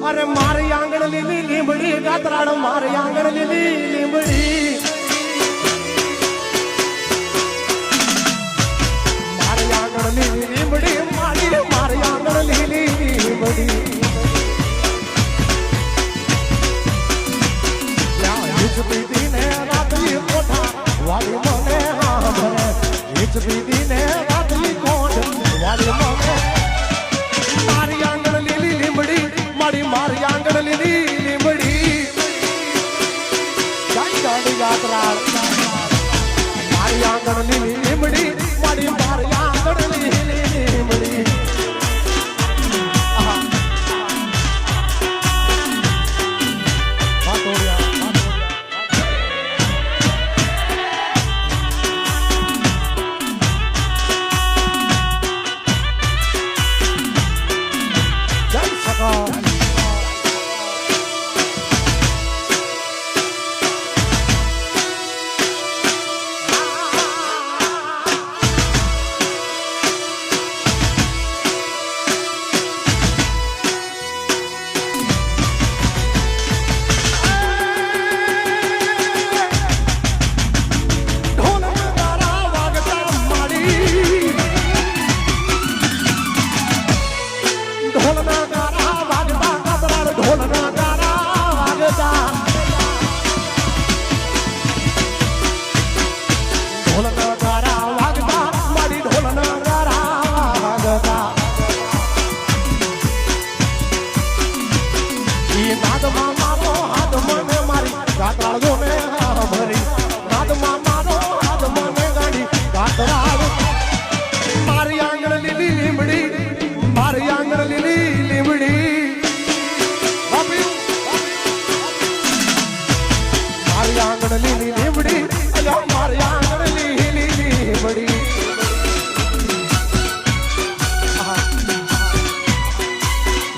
અરે મારી આંગણ લીલી લીંબડી ગાતરાડ મારી આંગણ લીલી લીંબડી મારી આંગણ લીલી લીંબડી મારી આંગણ લીલી લીંબડી પીધી ને રાત્રિ કોઠા વાલી મને ભરે ઈચ પીધી ને રાત્રિ કોઠ વાલી મને મારી આંગણ લીલી લીંબડી મારી આંગણ લીલી લીંબડી ગાડી ગાતરાળ મારી આંગણ લીલી લીંબડી મારી આંગણ લીલી લીંબડી મારી આંગણ લીલી લીંબડી મારી આંગણ લીલી લીંબડી મારી આંગણ લીલી લીંબડી મારી આંગણ લીલી લીંબડી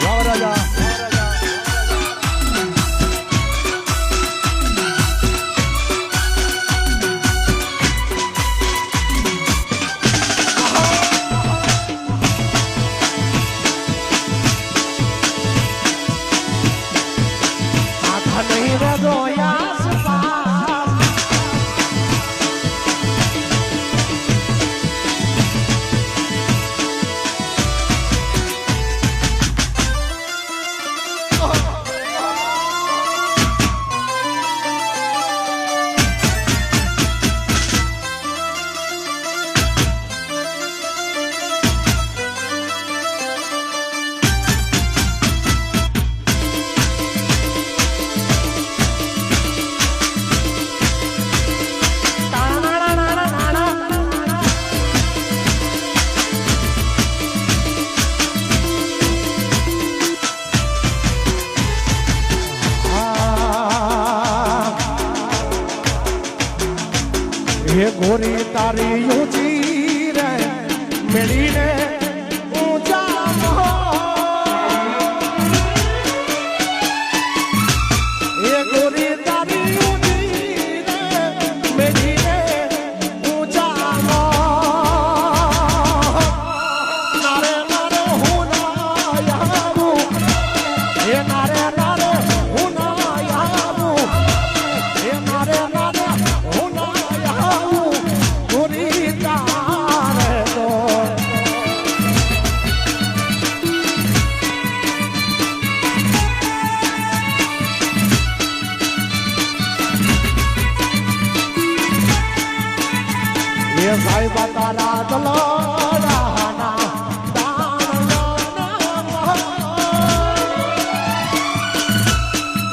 વાહ રાજા ये गोरी तारी ऊंची रे मेरी ने ऊंचा ये गोरी तारी ऊंची रे मेरी ने ऊंचा नारे नारे हुना याबू ये नारे नारे हुना याबू ये नारे नारे ये साई बताना चलो रहना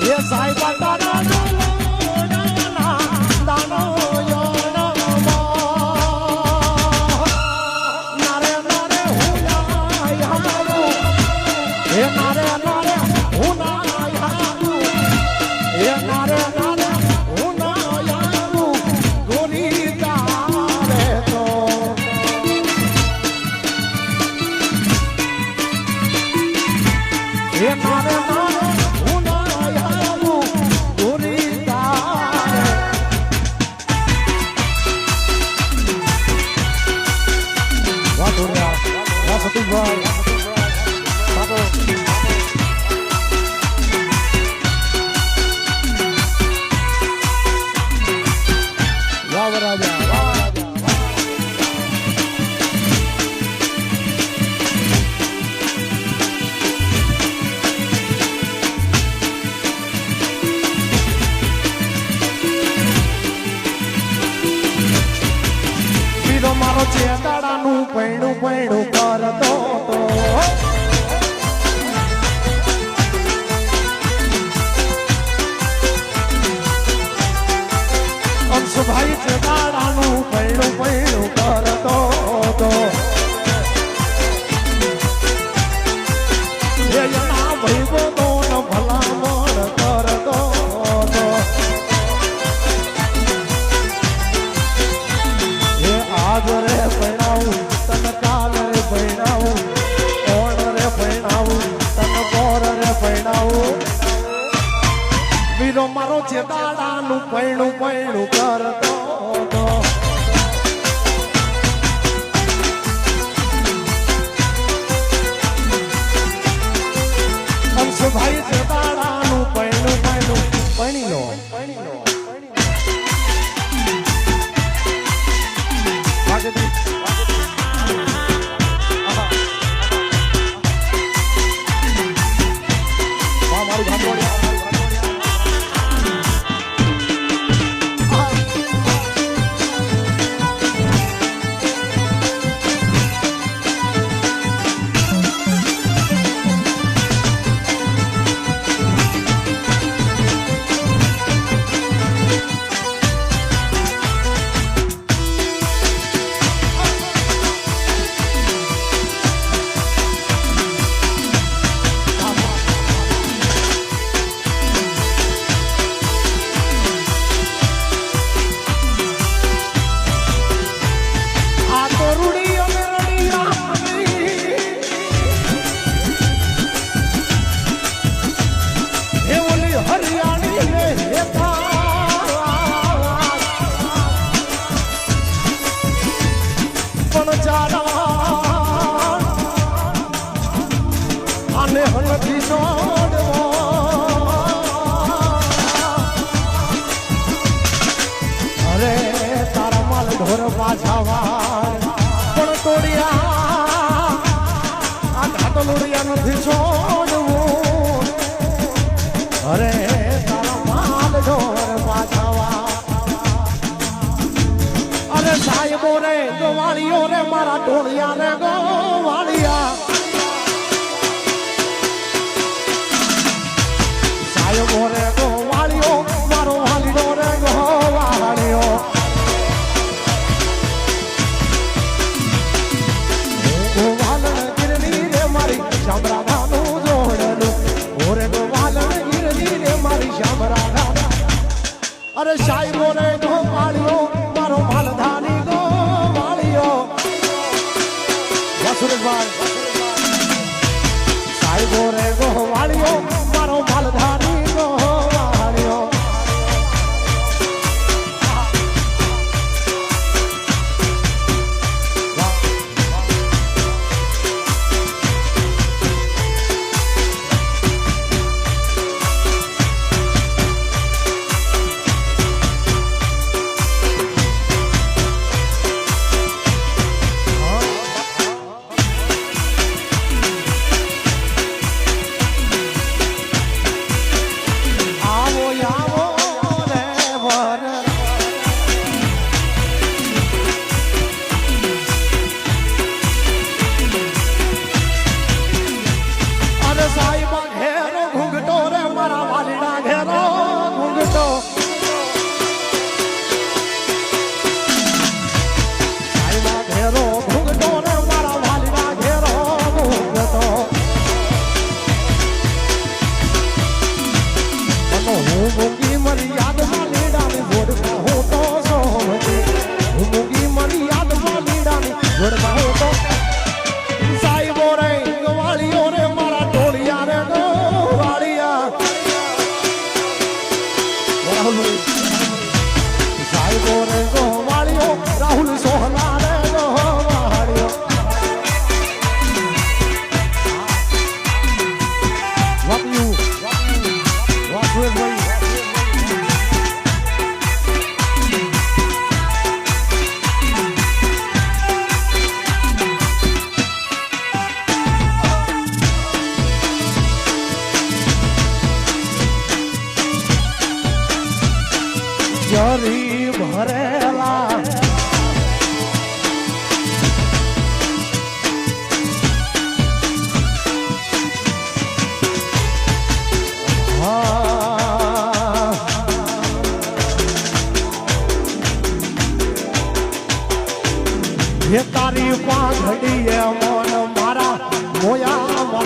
ये साई बताना પૈણું પૈણું કરતો તો અંશભાઈ ચેતાડાનું પૈણું પૈણું કરતો તો એના ભાઈબંધો ન ભલામણ કરતો તો એ આજ રે પૈણાવું તને કાલ રે પૈણાવું ઓણ રે પૈણાવું તને બોર રે પૈણાવું વીરો મારો ચેતાડાનું પૈણું પૈણું કરતો તો અંશભાઈ ચેતાડાનું પૈણું પૈણું પૈણી લો મારું ઘાટવાડી ઢોર પાછા વાર પણ તોડ્યા આ ઘાટો લોડિયા નથી છોડવું અરે તારા માલ ઢોર પાછા વાર અરે સાહેબો રે ગોવાળીઓ રે મારા ઢોળિયા રે ગોવાળિયા સાહેબો રે ગોવાળીઓ મારો વાલીડો રે ગોવાળીઓ શામરાધાનું જોડલું ઓરે ગોવાલણ ગીરની રે મારી શામરાધા અરે સાહેબો રે ગોવાળીઓ મારો માલધાની ગોવાળીઓ વસુરભાઈ સાહેબો રે ગોવાળીઓ મારો માલધાની ગોવાળીઓ જરી ભરેલા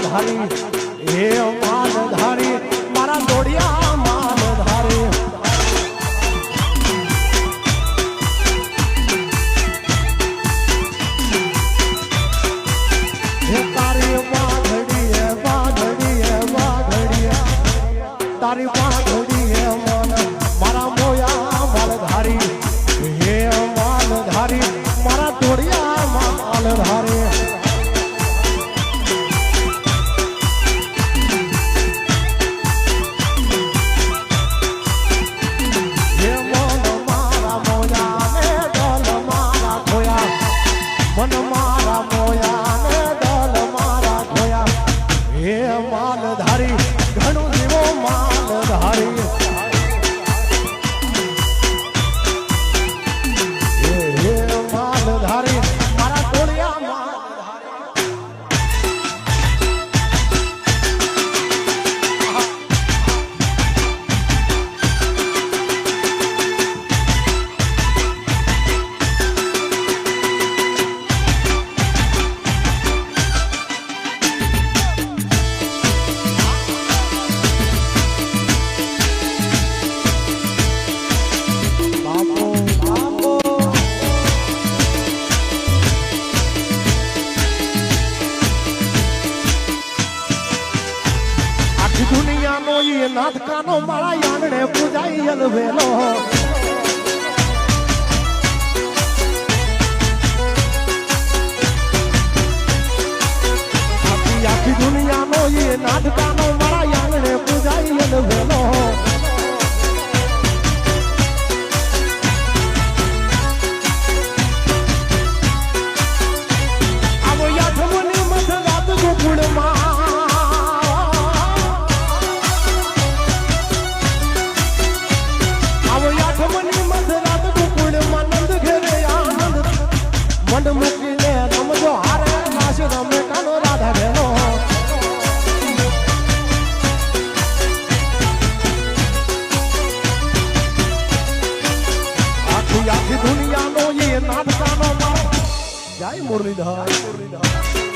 માલધારી હે માલધારી મારા દોડિયા માલધારી હે તારી વાઘડી તારી વાઘડી હે મન મારા મોયા માલધારી હે માલધારી મારા દોડિયા માલધારી મન મારા મોયા ને દલ મારા ખોયા હે માલધારી ઘણું જીવો માલધારી હે માલધારી મારા ટોળિયા દુનિયાનો એ નાથકાનો મારા આંગણે પૂજાઈ અલવેલો આખી દુનિયાનો એ નાથકાનો મારા આંગણે પૂજાઈ અલવેલો આવો યાઠમની મત રાત ગોકુળમાં મંડ મૂકીને રમજો હારે કાશ રમે કાનો રાધા બેનો આખી દુનિયાનો એ નાટકાનો જય મુરલીધર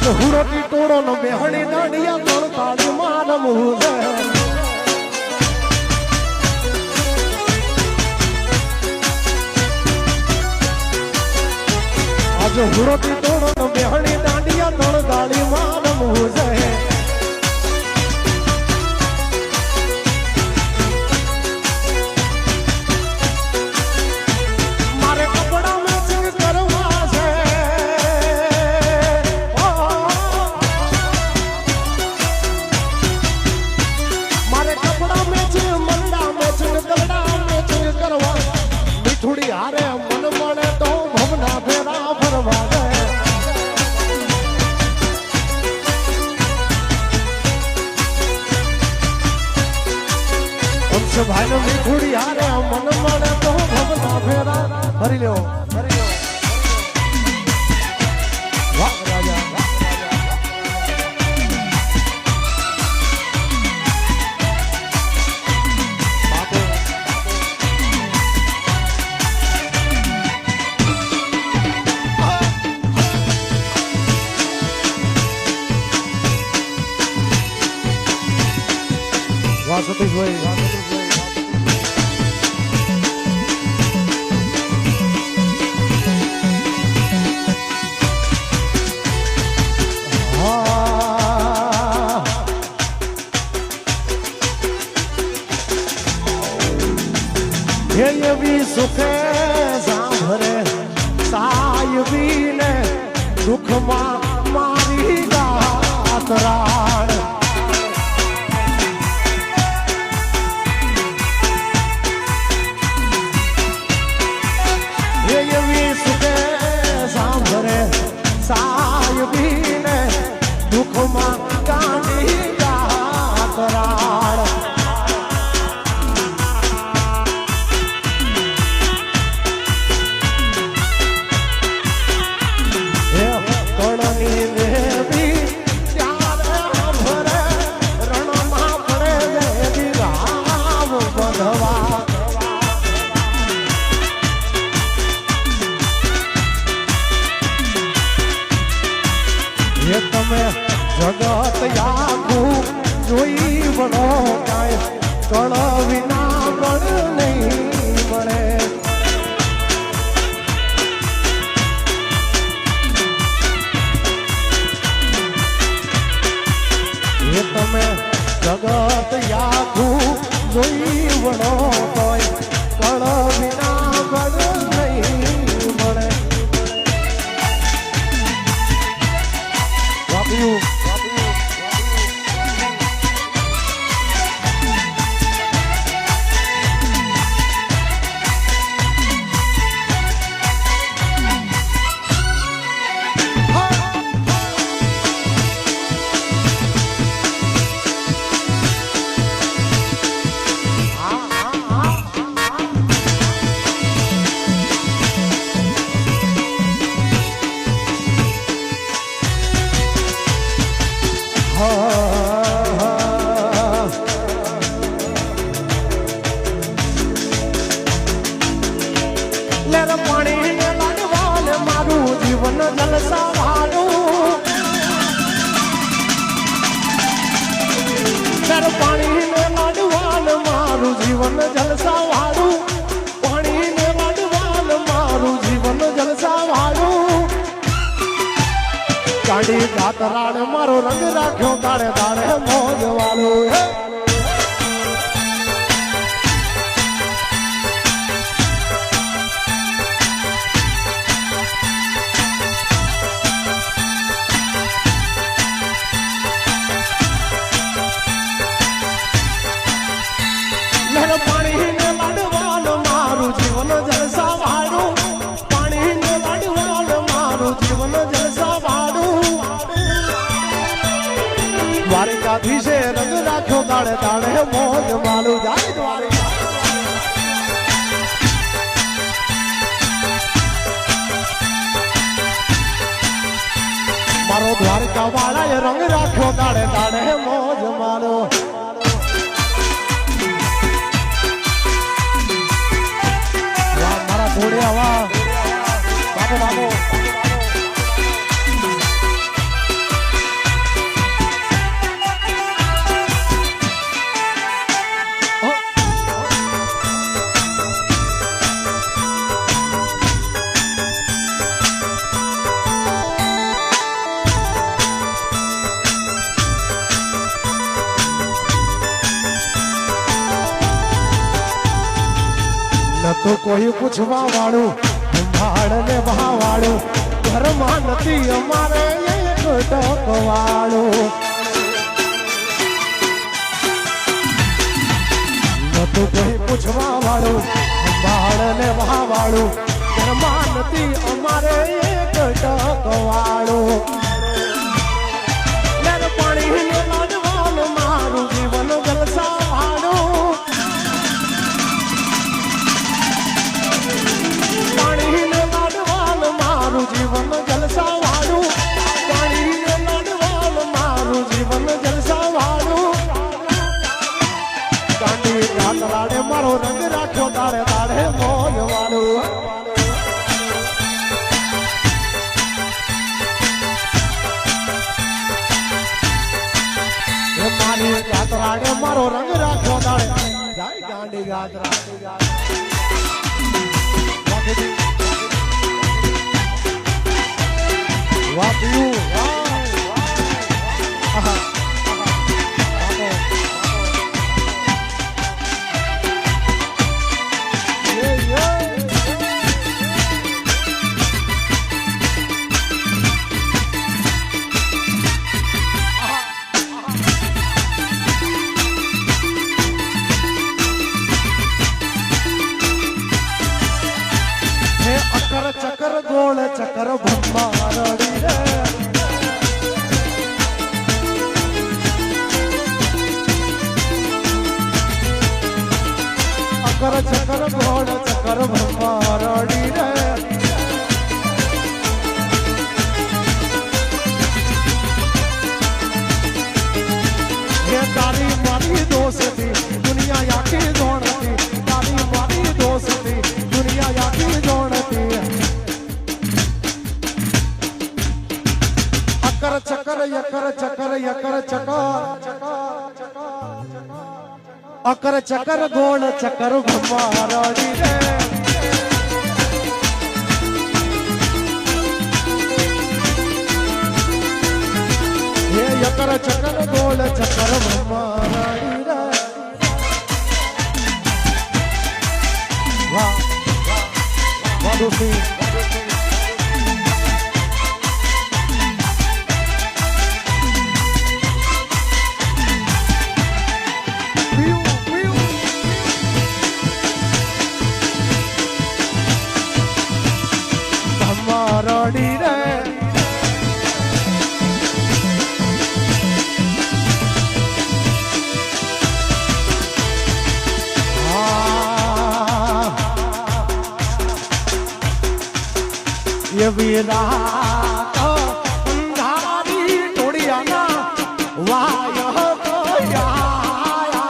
હુરોટી ટોળો નો બેહણી દાડિયા તોડ તાળી મારમું છે આજ હુરોટી ટોળો નો બેહણી દાડિયા તોડ તાળી મારમું છે મારે કપડા મેચિંગ કરવા છે થોડી હારે મન મળે તો ભવના ફેરા ફરવા દે ભાઈ નો મીઠુડી હારે મન મળે તો ભવના ફેરા ફરી લ્યો વાહ રાજા સતીશભાઈ એવી સુખે સાંભળે સાયબીને દુઃખમાં મારી ગાતરાણ એવી સુખે સાંભળે સા દુઃખમાં કાઢી યાત્રાળ તમે જગત યાગું જોઈ વળો કાંઈ કળ વિના બળ નહીં મળે એ તમે જગત યાગું જોઈ વળો કોઈ કળ વિના બળ નહીં મળે વાપ્યું પાણીને લાડવાન મારું જીવન જલસા વાળું પાણીને લાડવાન મારું જીવન જલસા વાળું કાઢી દાતરાડ મારો રંગ રાખ્યો દાડે દાડે મોજ વાળું પાણીને લાડવાન મારું જીવન જલસા વાળું પાણીને લાડવાન મારું જીવન જલસા વાળું દ્વારિકાધીશે રંગ રાખ્યો દાડે દાડે મોજ માલું જાય દ્વારિકા મારો દ્વારકા વાળાએ રંગ રાખ્યો દાડે દાડે મોજ માલો થોડે હવા બાબો બાબો તો કોઈ પૂછવા વાળું ભાડ ને ભાવાળું ઘરમાં નથી અમારે એક ટકવાળું તો કોઈ પૂછવા વાળું ભાડ ને ભાવાળું ઘરમાં નથી અમારે એક ટકવાળું પાણી લાડવાનું મારું જીવન જલસા વાળું જીવન જલસા વાળું પાણીને લાડવાન મારું જીવન જલસા વાળું કાંડી રાતલાડે મારો રંગ રાખ્યો દાડે દાડે મોજ વાળું મારી રાતલાડે મારો રંગ રાખ્યો દાડે જાય ગાંડી ગાતરા વાપ્યું અકર ચકર ગોળ ચકર ભંબારડી રે ચકર ગોળ ચકર ભમારડી રે ये तारी मारी दोस्ती दुनिया याकी जोड़ती तारी मारी दोस्ती दुनिया याकी जोड़ती अकर चकर यकर चकर यकर चकर अकर चकर गोल चकर भमारड़ी रे ये यकर चकर गोल चकर भमारड़ी रे वाह वाह दोस्ती भमारड़ी रे ये वीरा तो अंधारी टोड़िया ना वाह तो याया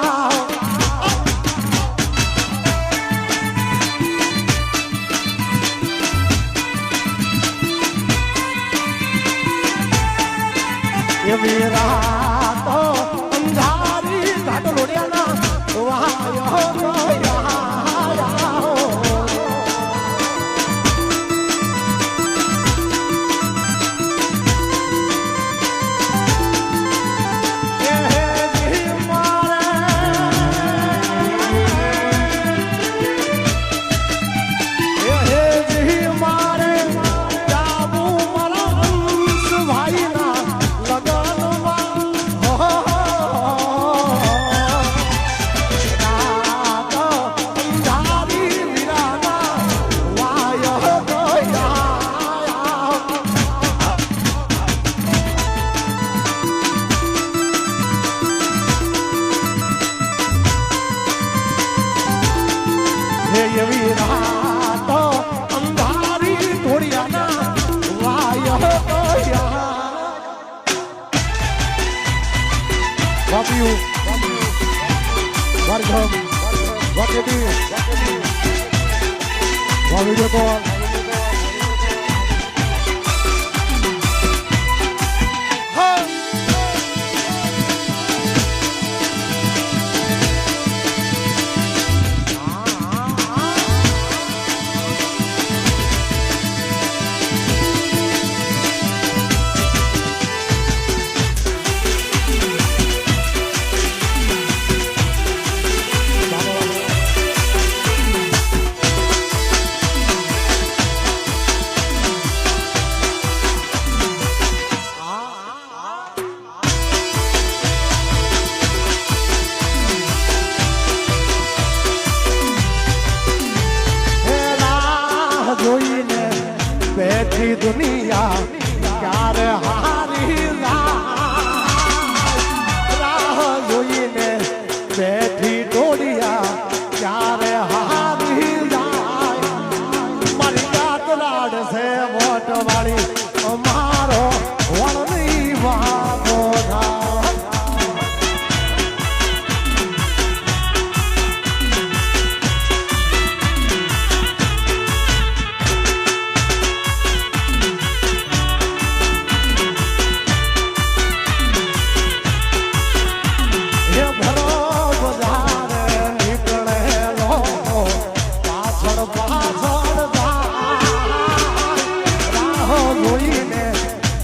ये वीरा तो अंधारी घाट लोड़िया ना वाह तो याया ये वीरा तो अंधारी टोड़िया ना वाह तो याया Love you. Welcome. What you do? What video call? જોઈને બેઠી દુનિયા ક્યારે હારી રાહ જોઈને બેઠી ડોડિયા ક્યારે હારી જાય મારી ગાત લાડશે મોટ વાળી મારો વળની વાતો થાય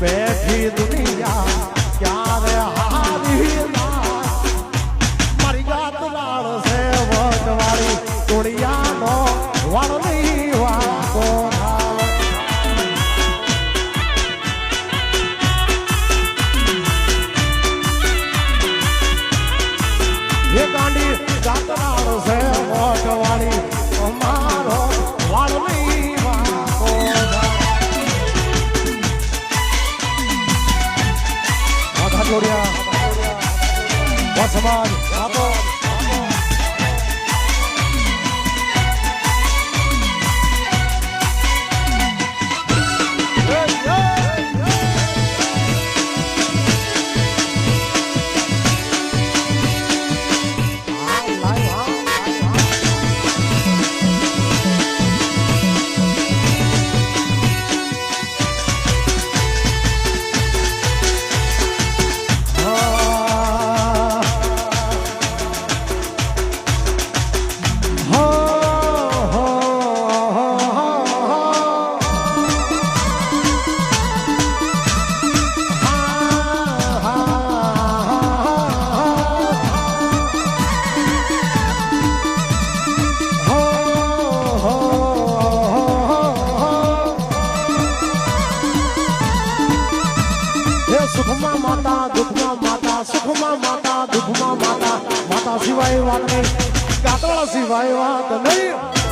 બેઠી દુનિયા ક્યારે હારી મારી ગાત લાડશે વટવાળી ટોળિયાનો વળની વાતો એ ગાંડી ગાત લાડશે વટવાળી મારો વળની વાતો જોડિયા સમાજ દુઃખમાં માતા સુખમાં માતા દુઃખમાં માતા માતા સિવાય વાત નહીં કાતળ સિવાય વાત નહીં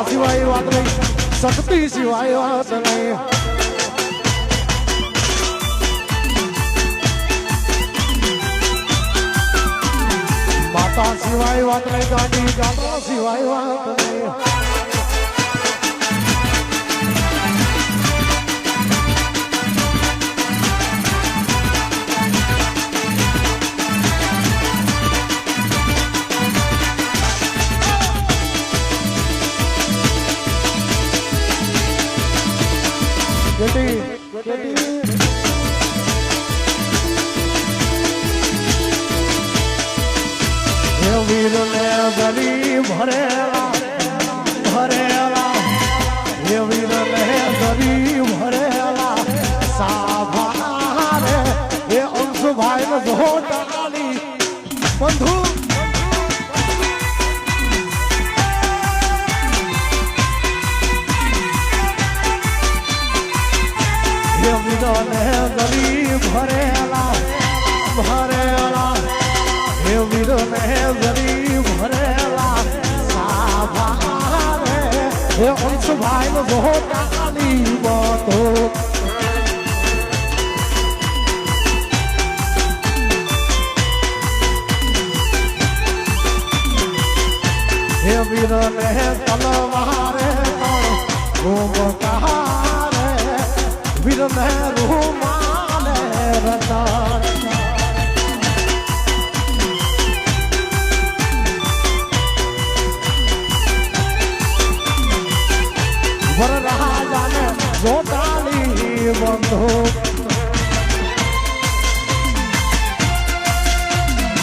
સિવાય વાત નહીં શક્તિ સિવાય વાત નહીં માતા સિવાય વાત નહીં ગાંડી ગાતા સિવાય વાત નહીં વીરને ગરી ભરેલા ભરેલા એ વીરને ગરી ભરેલા સાભા રે એ અંશુભાઈ ને જોટાલી બંધુ ને ગરી ભરેલા ભરેલા હે વીર ને ગરી ભરેલા સાભા રે હે અંશુભાઈ નો જોટાલી બોતો હે વીર ને તલવારે રોમ કહારે વીર ને રૂમાલે રતન વરરાજાને જોટાલી બંધો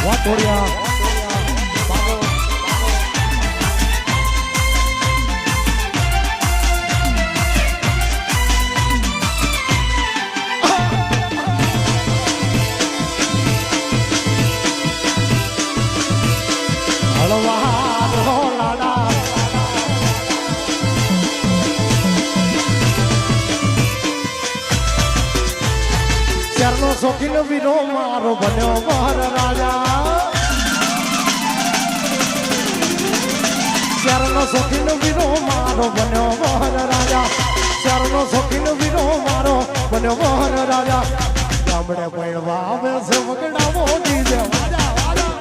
વાતોડિયા શોખીન વીરો મારો બન્યો વર રાજા શરનો શોખીન વીરો મારો બન્યો વર રાજા શરનો શોખીન વીરો મારો બન્યો વર રાજા ગામડે પૈણવા આવે છે વગડાવો ડીજે વાજા વાજા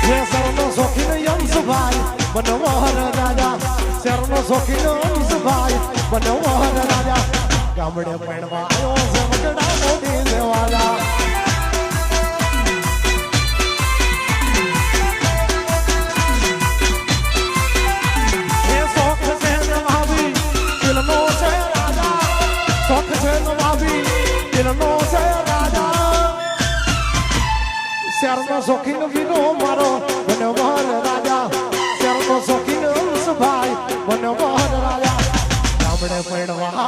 હે શરનો શોખીન યંશભાઈ બન્યો વર રાજા શરનો શોખીન અંશભાઈ બન્યો વર રાજા ગામડે પૈણવા આવ્યો છે વગડા મોટી દેવાલા એ શોખ છે નવાબી દિલનો છે રાજા શોખ છે નવાબી દિલનો છે રાજા શરનો શોખીન વીરો મારો બન્યો વર રાજા શરનો શોખીન અંશભાઈ બન્યો વર રાજા ગામડે પૈણવા